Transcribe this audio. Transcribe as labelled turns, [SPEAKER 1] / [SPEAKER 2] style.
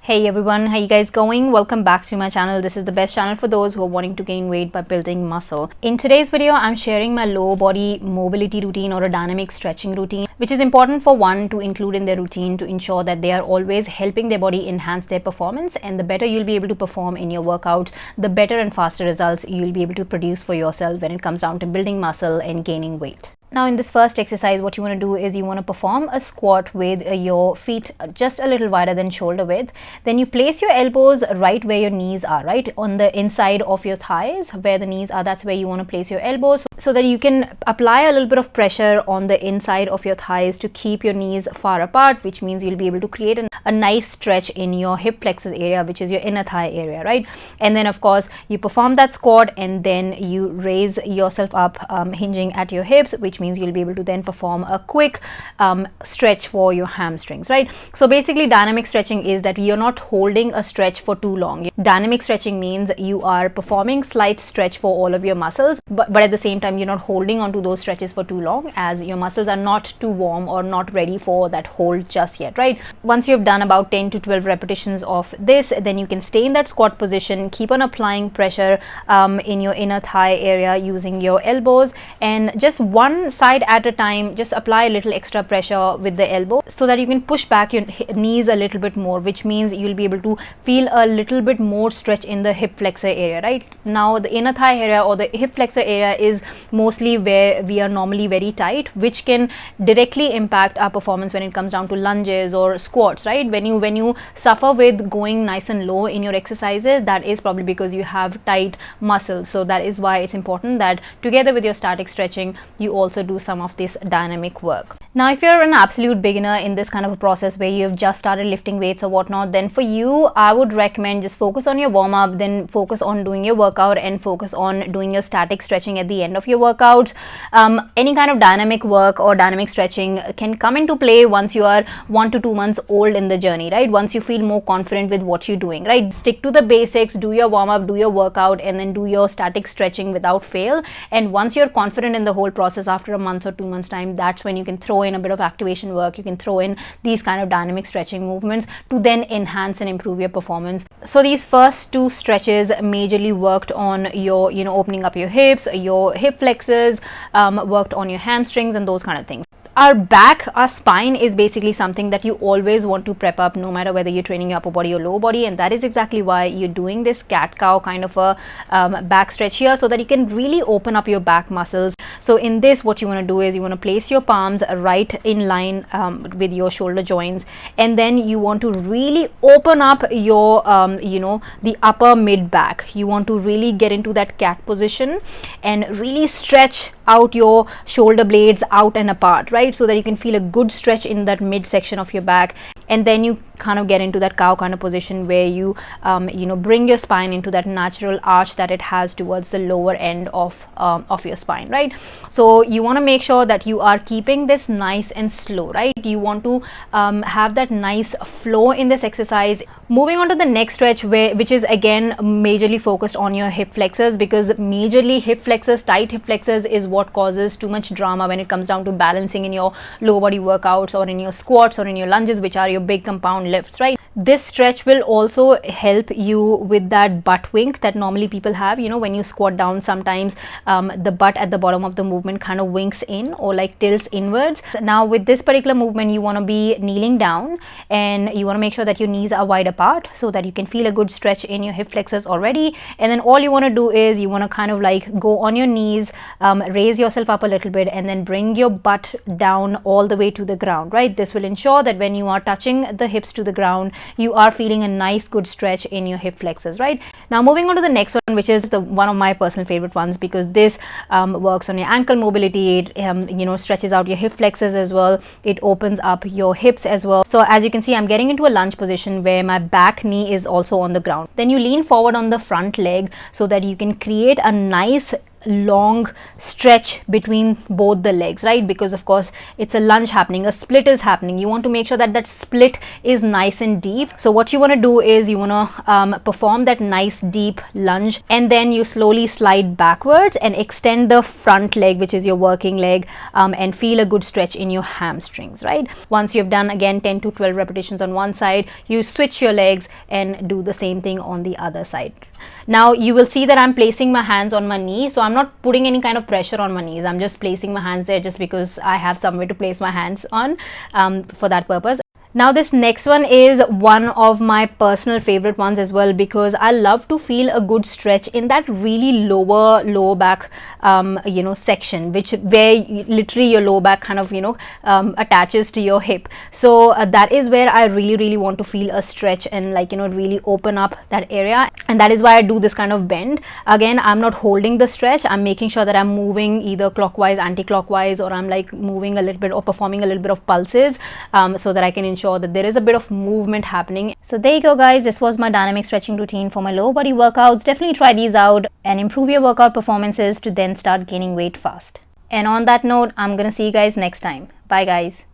[SPEAKER 1] Hey everyone, how you guys going? Welcome back to my channel. This is the best channel for those who are wanting to gain weight by building muscle. In today's video, I'm sharing my lower body mobility routine or a dynamic stretching routine, which is important for one to include in their routine to ensure that they are always helping their body enhance their performance. And the better you'll be able to perform in your workouts, the better and faster results you'll be able to produce for yourself when it comes down to building muscle and gaining weight. Now in this first exercise, what you want to do is you want to perform a squat with your feet just a little wider than shoulder width. Then you place your elbows right where your knees are, right on the inside of your thighs where the knees are. That's where you want to place your elbows so that you can apply a little bit of pressure on the inside of your thighs to keep your knees far apart, which means you'll be able to create a nice stretch in your hip flexors area, which is your inner thigh area, right? And then of course you perform that squat and then you raise yourself up, hinging at your hips, which means you'll be able to then perform a quick stretch for your hamstrings, right? So basically dynamic stretching is that you're not holding a stretch for too long. Dynamic stretching means you are performing slight stretch for all of your muscles, but at the same time you're not holding on to those stretches for too long, as your muscles are not too warm or not ready for that hold just yet, right? Once you've done about 10 to 12 repetitions of this, then you can stay in that squat position, keep on applying pressure in your inner thigh area using your elbows, and just one side at a time, just apply a little extra pressure with the elbow so that you can push back your knees a little bit more, which means you'll be able to feel a little bit more stretch in the hip flexor area, right? Now the inner thigh area or the hip flexor area is mostly where we are normally very tight, which can directly impact our performance when it comes down to lunges or squats, right? When you suffer with going nice and low in your exercises, that is probably because you have tight muscles. So that is why it's important that together with your static stretching, you also do some of this dynamic work. Now if you're an absolute beginner in this kind of a process where you've just started lifting weights or whatnot, then for you I would recommend just focus on your warm-up, then focus on doing your workout and focus on doing your static stretching at the end of your workouts. Any kind of dynamic work or dynamic stretching can come into play once you are 1 to 2 months old in the journey, right? Once you feel more confident with what you're doing, right? Stick to the basics, do your warm-up, do your workout, and then do your static stretching without fail. And once you're confident in the whole process after a month or 2 months time, that's when you can throw in a bit of activation work. You can throw in these kind of dynamic stretching movements to then enhance and improve your performance. So these first two stretches majorly worked on your, opening up your hips, your hip flexors, worked on your hamstrings and those kind of things. Our back, our spine is basically something that you always want to prep up no matter whether you're training your upper body or lower body, and that is exactly why you're doing this cat-cow kind of a back stretch here, so that you can really open up your back muscles. So in this, what you want to do is you want to place your palms right in line with your shoulder joints, and then you want to really open up your the upper mid back. You want to really get into that cat position and really stretch out your shoulder blades out and apart, right? So that you can feel a good stretch in that midsection of your back, and then you kind of get into that cow kind of position where you bring your spine into that natural arch that it has towards the lower end of your spine, right? So you want to make sure that you are keeping this nice and slow, right? You want to have that nice flow in this exercise. Moving on to the next stretch, which is again majorly focused on your hip flexors, because majorly hip flexors, tight hip flexors is what causes too much drama when it comes down to balancing in your lower body workouts or in your squats or in your lunges, which are your big compound lifts, right? This stretch will also help you with that butt wink that normally people have. When you squat down, sometimes the butt at the bottom of the movement kind of winks in or like tilts inwards. Now with this particular movement, you want to be kneeling down and you want to make sure that your knees are wide apart so that you can feel a good stretch in your hip flexors already. And then all you want to do is you want to kind of like go on your knees, raise yourself up a little bit, and then bring your butt down all the way to the ground, right? This will ensure that when you are touching the hips to the ground, you are feeling a nice good stretch in your hip flexors, right? Now moving on to the next one, which is one of my personal favorite ones, because this works on your ankle mobility. It stretches out your hip flexors as well. It opens up your hips as well. So as you can see, I'm getting into a lunge position where my back knee is also on the ground. Then you lean forward on the front leg so that you can create a nice long stretch between both the legs, right? Because of course it's a lunge happening, a split is happening. You want to make sure that that split is nice and deep. So what you want to do is you want to perform that nice deep lunge, and then you slowly slide backwards and extend the front leg, which is your working leg, and feel a good stretch in your hamstrings, right? Once you've done again 10 to 12 repetitions on one side, you switch your legs and do the same thing on the other side. Now you will see that I'm placing my hands on my knee, so I'm not putting any kind of pressure on my knees. I'm just placing my hands there just because I have somewhere to place my hands on, for that purpose. Now this next one is one of my personal favorite ones as well, because I love to feel a good stretch in that really lower back section, where literally your lower back kind of attaches to your hip. So that is where I really want to feel a stretch and really open up that area, and that is why I do this kind of bend. Again, I'm not holding the stretch, I'm making sure that I'm moving either clockwise, anti-clockwise, or I'm like moving a little bit or performing a little bit of pulses, so that I can ensure that there is a bit of movement happening. So there you go guys, this was my dynamic stretching routine for my lower body workouts. Definitely try these out and improve your workout performances to then start gaining weight fast. And on that note, I'm gonna see you guys next time. Bye guys.